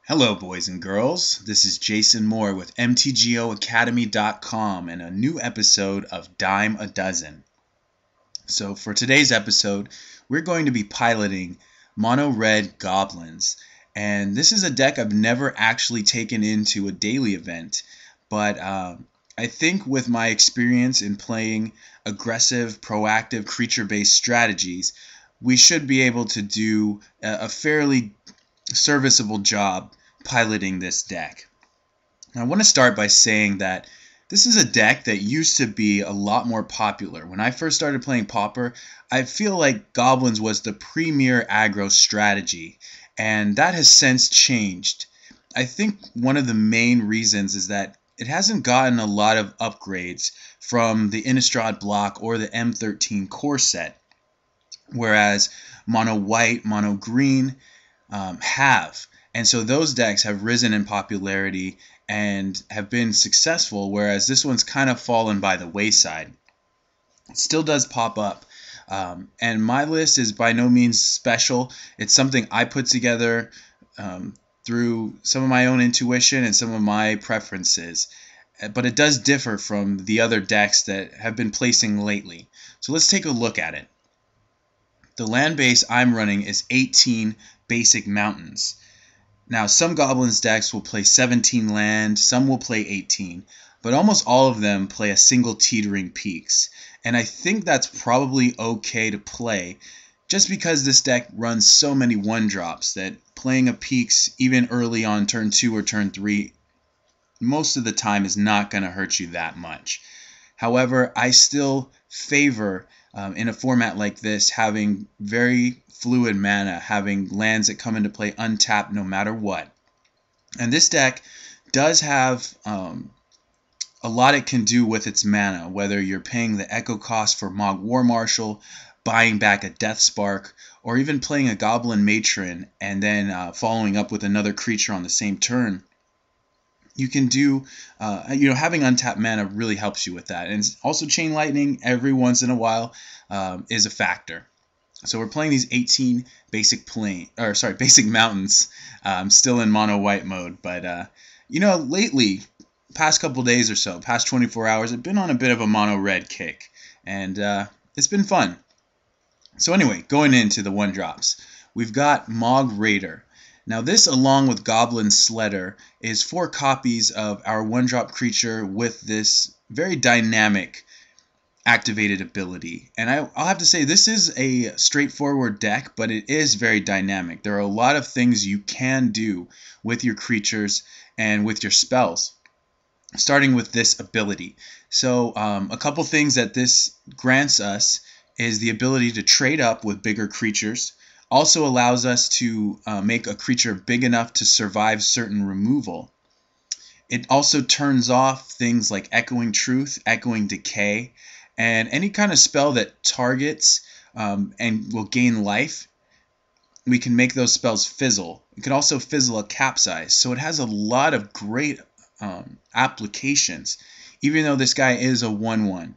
Hello, boys and girls. This is Jason Moore with MTGOacademy.com and a new episode of Dime a Dozen. So, for today's episode, we're going to be piloting Mono Red Goblins. And this is a deck I've never actually taken into a daily event, but I think with my experience in playing aggressive, proactive, creature-based strategies, we should be able to do a fairly serviceable job piloting this deck. Now, I want to start by saying that this is a deck that used to be a lot more popular. When I first started playing Pauper, I feel like Goblins was the premier aggro strategy, and that has since changed. I think one of the main reasons is that it hasn't gotten a lot of upgrades from the Innistrad block or the M13 core set, whereas mono white, mono green have. And so those decks have risen in popularity and have been successful, whereas this one's kind of fallen by the wayside. It still does pop up. And my list is by no means special. It's something I put together through some of my own intuition and some of my preferences. But it does differ from the other decks that have been placing lately. So let's take a look at it. The land base I'm running is 18 basic mountains. Now, some Goblins decks will play 17 land, some will play 18, but almost all of them play a single Teetering Peaks. And I think that's probably okay to play, just because this deck runs so many 1-drops that playing a Peaks even early on turn 2 or turn 3 most of the time is not going to hurt you that much. However, I still favor, in a format like this, having very fluid mana, having lands that come into play untapped no matter what. And this deck does have a lot it can do with its mana, whether you're paying the echo cost for Mogg War Marshal, buying back a Death Spark, or even playing a Goblin Matron and then following up with another creature on the same turn. You can do, having untapped mana really helps you with that. And also Chain Lightning every once in a while is a factor. So we're playing these 18 basic mountains. Still in mono white mode, but lately, past couple days or so, past 24 hours, I've been on a bit of a mono red kick, and it's been fun. So anyway, going into the 1-drops, we've got Mogg Raider. Now this, along with Goblin Sledder, is 4 copies of our 1-drop creature with this very dynamic activated ability. And I'll have to say, this is a straightforward deck, but it is very dynamic. There are a lot of things you can do with your creatures and with your spells, starting with this ability. So a couple things that this grants us is the ability to trade up with bigger creatures. Also allows us to make a creature big enough to survive certain removal. It also turns off things like Echoing Truth, Echoing Decay, and any kind of spell that targets and will gain life. We can make those spells fizzle. It can also fizzle a Capsize. So it has a lot of great applications, even though this guy is a 1/1.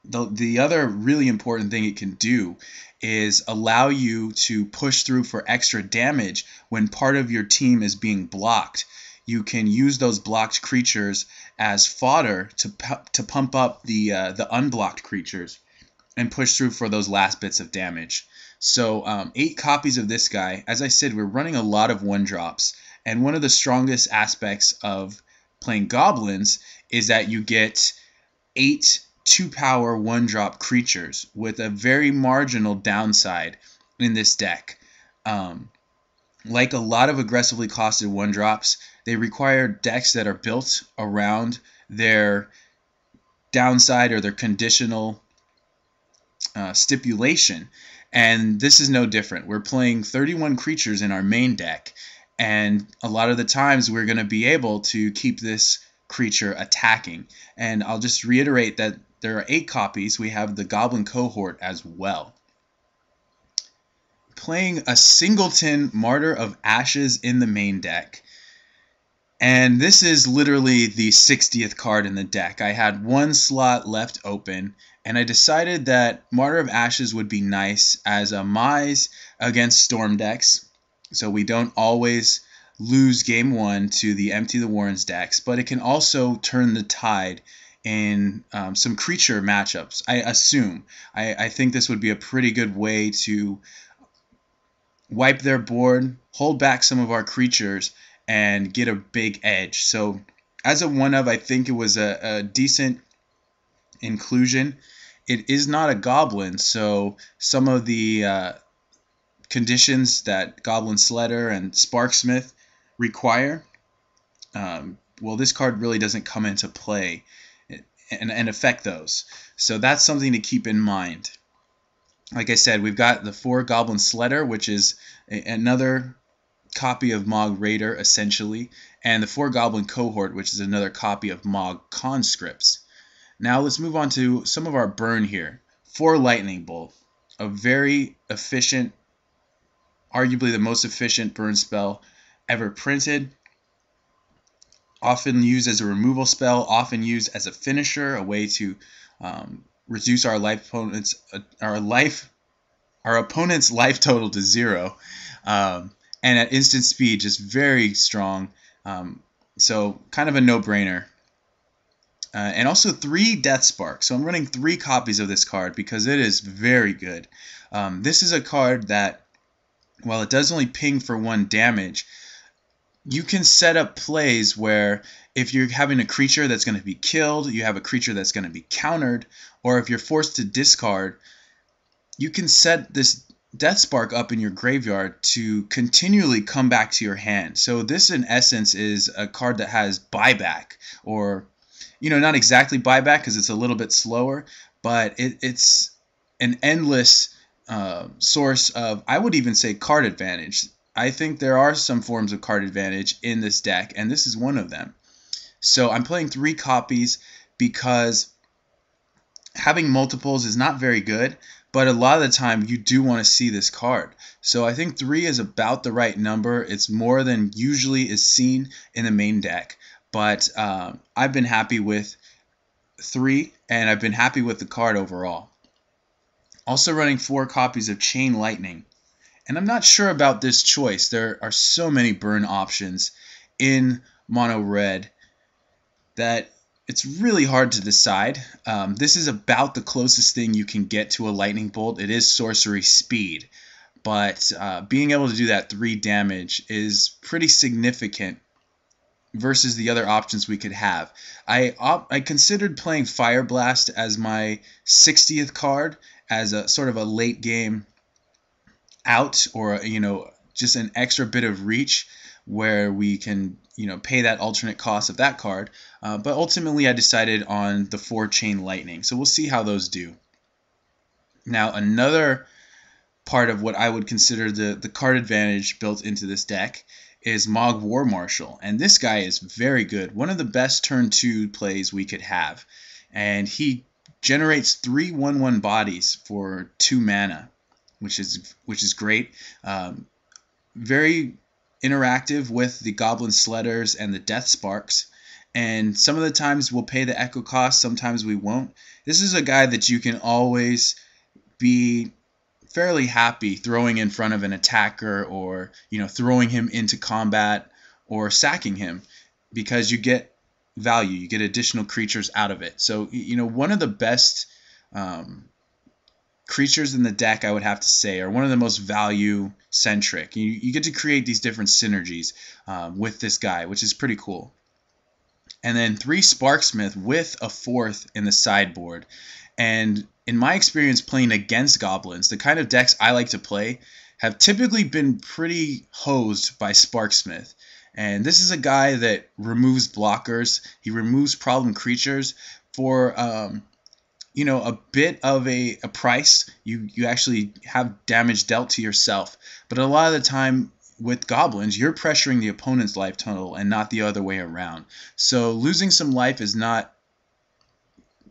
The other really important thing it can do is allow you to push through for extra damage when part of your team is being blocked. You can use those blocked creatures as fodder to pump up the unblocked creatures and push through for those last bits of damage. So 8 copies of this guy. As I said, we're running a lot of 1-drops, and one of the strongest aspects of playing Goblins is that you get 8 2-power 1-drop creatures with a very marginal downside in this deck. Like a lot of aggressively costed 1-drops, they require decks that are built around their downside or their conditional stipulation. And this is no different. We're playing 31 creatures in our main deck, and a lot of the times we're going to be able to keep this creature attacking. And I'll just reiterate that there are 8 copies. We have the Goblin cohort as well. Playing a singleton Martyr of Ashes in the main deck. And this is literally the 60th card in the deck. I had 1 slot left open, and I decided that Martyr of Ashes would be nice as a Mize against Storm decks. so we don't always lose game one to the Empty the Warrens decks, but it can also turn the tide in some creature matchups, I assume. I think this would be a pretty good way to wipe their board, hold back some of our creatures, and get a big edge. So as a one of, I think it was a decent inclusion. It is not a goblin, so some of the conditions that Goblin Sledder and Sparksmith require, well, this card really doesn't come into play and affect those. So that's something to keep in mind. Like I said, we've got the 4 Goblin Sledder, which is another copy of Mog Raider, essentially, and the 4 Goblin Cohort, which is another copy of Mog Conscripts. Now let's move on to some of our burn here. 4 Lightning Bolt, a very efficient, arguably the most efficient burn spell ever printed. Often used as a removal spell, often used as a finisher, a way to reduce our opponent's life total to 0, and at instant speed, just very strong. So kind of a no-brainer. And also 3 Death Spark. So I'm running 3 copies of this card because it is very good. This is a card that, while it does only ping for 1 damage, you can set up plays where if you're having a creature that's going to be killed, you have a creature that's going to be countered, or if you're forced to discard, you can set this Death Spark up in your graveyard to continually come back to your hand. So this, in essence, is a card that has buyback, or, not exactly buyback because it's a little bit slower, but it's an endless source of, I would even say, card advantage. I think there are some forms of card advantage in this deck, and this is one of them. So I'm playing 3 copies because having multiples is not very good, but a lot of the time you do want to see this card. So I think 3 is about the right number. It's more than usually is seen in the main deck, but I've been happy with 3, and I've been happy with the card overall. Also running 4 copies of Chain Lightning. And I'm not sure about this choice. There are so many burn options in mono red that it's really hard to decide. This is about the closest thing you can get to a lightning bolt. It is sorcery speed, but being able to do that 3 damage is pretty significant versus the other options we could have. I considered playing Fire Blast as my 60th card as a sort of a late game out, or just an extra bit of reach where we can pay that alternate cost of that card, but ultimately I decided on the 4 Chain Lightning, so we'll see how those do. Now another part of what I would consider the card advantage built into this deck is Mog War Marshal, and this guy is very good, one of the best turn 2 plays we could have, and he generates 3 1/1 bodies for 2 mana, which is great. Very interactive with the Goblin Sledders and the Death Sparks, and some of the times we'll pay the Echo cost, sometimes we won't. This is a guy that you can always be fairly happy throwing in front of an attacker, or throwing him into combat or sacking him, because you get value, you get additional creatures out of it. So one of the best creatures in the deck, I would have to say, are one of the most value centric. You get to create these different synergies with this guy, which is pretty cool. And then 3 Sparksmith with a 4th in the sideboard. And in my experience playing against goblins, the kind of decks I like to play have typically been pretty hosed by Sparksmith. And this is a guy that removes blockers, he removes problem creatures for a bit of a price. You actually have damage dealt to yourself. But a lot of the time with goblins, you're pressuring the opponent's life total and not the other way around. So losing some life is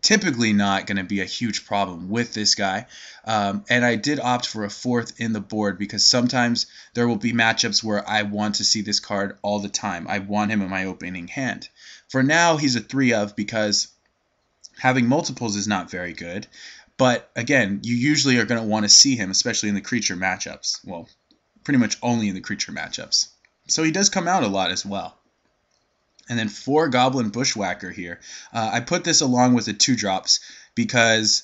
typically not going to be a huge problem with this guy. And I did opt for a 4th in the board because sometimes there will be matchups where I want to see this card all the time. I want him in my opening hand. For now, he's a 3 of because having multiples is not very good. But again, you usually are going to want to see him, especially in the creature matchups. Well, pretty much only in the creature matchups. So he does come out a lot as well. And then 4 Goblin Bushwhacker here. I put this along with the 2-drops because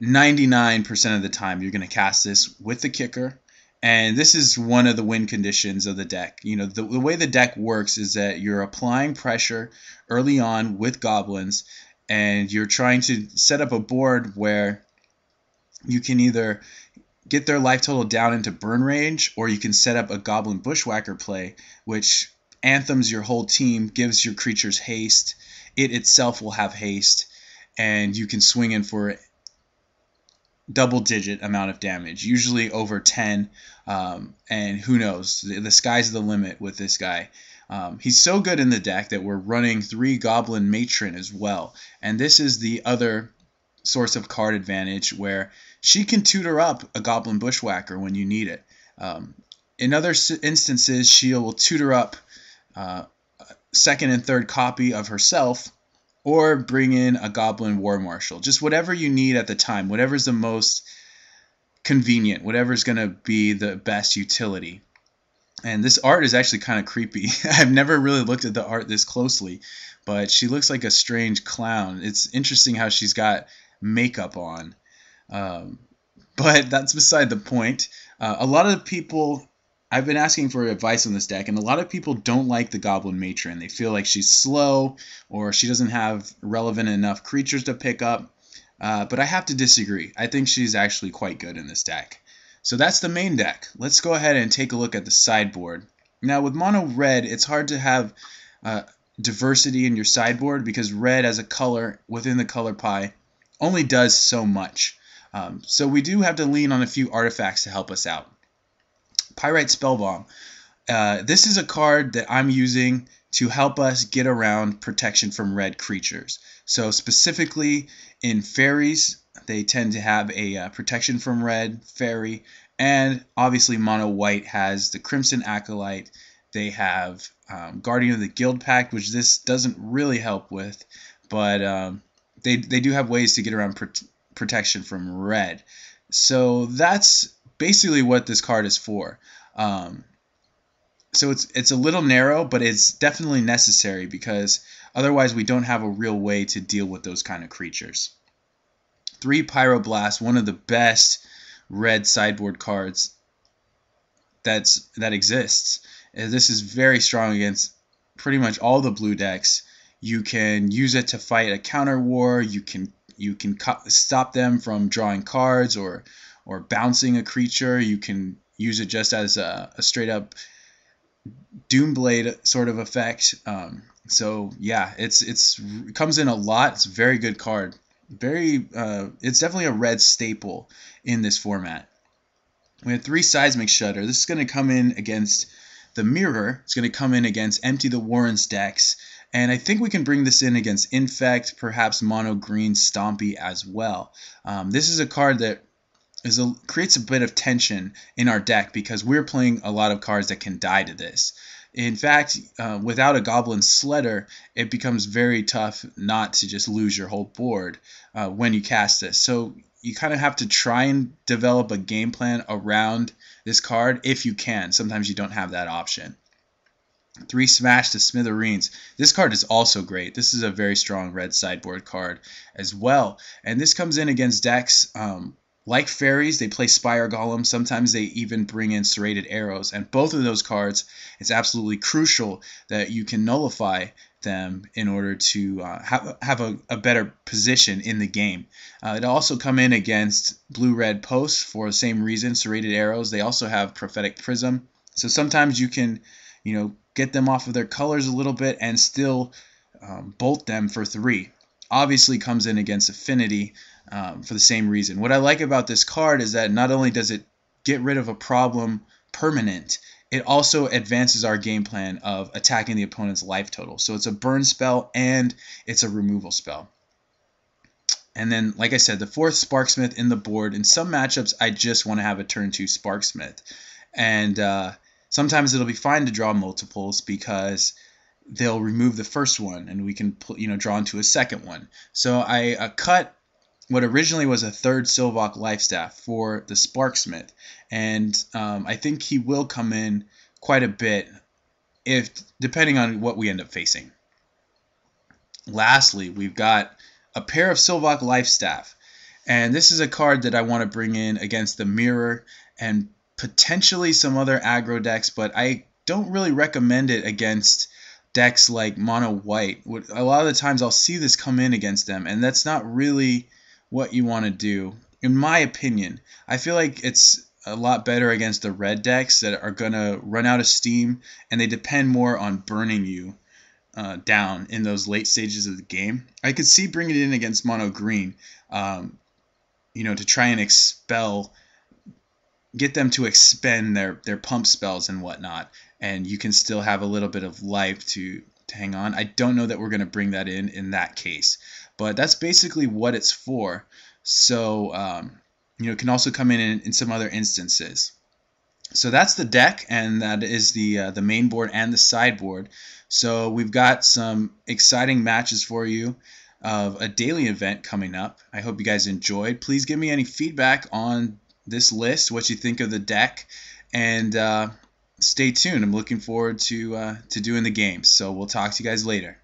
99% of the time you're going to cast this with the kicker. And this is one of the win conditions of the deck. You know, the way the deck works is that you're applying pressure early on with goblins, and you're trying to set up a board where you can either get their life total down into burn range, or you can set up a Goblin Bushwhacker play, which anthems your whole team, gives your creatures haste. It itself will have haste, and you can swing in for double-digit amount of damage, usually over 10, and who knows, the sky's the limit with this guy. He's so good in the deck that we're running 3 Goblin Matron as well, and this is the other source of card advantage where she can tutor up a Goblin Bushwhacker when you need it. In other instances, she will tutor up second and third copy of herself, or bring in a Goblin War Marshal. Just whatever you need at the time, whatever's the most convenient, whatever's going to be the best utility. And this art is actually kind of creepy. I've never really looked at the art this closely, but she looks like a strange clown. It's interesting how she's got makeup on. But that's beside the point. A lot of people, I've been asking for advice on this deck, and a lot of people don't like the Goblin Matron. They feel like she's slow, or she doesn't have relevant enough creatures to pick up. But I have to disagree. I think she's actually quite good in this deck. So that's the main deck. Let's go ahead and take a look at the sideboard. Now with mono red, it's hard to have diversity in your sideboard because red as a color within the color pie only does so much. So we do have to lean on a few artifacts to help us out. Pyrite Spellbomb. This is a card that I'm using to help us get around protection from red creatures. So specifically in fairies, they tend to have a protection from red fairy, and obviously mono white has the Crimson Acolyte. They have Guardian of the Guild Pact, which this doesn't really help with, but they do have ways to get around protection from red. So that's basically what this card is for. So it's a little narrow, but it's definitely necessary because otherwise we don't have a real way to deal with those kind of creatures. 3 Pyroblast, one of the best red sideboard cards that exists. This is very strong against pretty much all the blue decks. You can use it to fight a counter war. You can stop them from drawing cards or bouncing a creature. You can use it just as a straight up Doomblade sort of effect. So yeah, it comes in a lot. It's a very good card. It's definitely a red staple in this format. We have 3 Seismic Shudder. This is going to come in against the Mirror. It's going to come in against Empty the Warrens decks. And I think we can bring this in against Infect, perhaps Mono Green Stompy as well. This is a card that creates a bit of tension in our deck because we're playing a lot of cards that can die to this. In fact, without a Goblin Sledder, it becomes very tough not to just lose your whole board when you cast this. So you kind of have to try and develop a game plan around this card if you can. Sometimes you don't have that option. 3 Smash to Smithereens. This card is also great. This is a very strong red sideboard card as well. And this comes in against decks like fairies. They play Spire Golem. Sometimes they even bring in Serrated Arrows. And both of those cards, it's absolutely crucial that you can nullify them in order to have a better position in the game. It also come in against blue-red posts for the same reason, Serrated Arrows. They also have Prophetic Prism. So sometimes you can, get them off of their colors a little bit and still bolt them for 3. Obviously comes in against Affinity for the same reason. What I like about this card is that not only does it get rid of a problem permanent, it also advances our game plan of attacking the opponent's life total. So it's a burn spell and it's a removal spell. And then, like I said, the 4th Sparksmith in the board. In some matchups, I just want to have a turn 2 Sparksmith. And sometimes it'll be fine to draw multiples because they'll remove the first one and we can draw into a second one. So I cut what originally was a third Silvok Lifestaff for the Sparksmith, and I think he will come in quite a bit if depending on what we end up facing. Lastly, we've got a pair of Silvok Lifestaff, and this is a card that I want to bring in against the Mirror and potentially some other aggro decks, but I don't really recommend it against decks like Mono White. A lot of the times I'll see this come in against them, and that's not really what you want to do, in my opinion. I feel like it's a lot better against the red decks that are going to run out of steam, and they depend more on burning you down in those late stages of the game. I could see bringing it in against Mono Green, to try and get them to expend their pump spells and whatnot, and you can still have a little bit of life to hang on. I don't know that we're going to bring that in that case, but that's basically what it's for. So it can also come in some other instances. So that's the deck, and that is the main board and the sideboard. So we've got some exciting matches for you of a daily event coming up. I hope you guys enjoyed. Please give me any feedback on this list, what you think of the deck, and stay tuned. I'm looking forward to doing the games. So we'll talk to you guys later.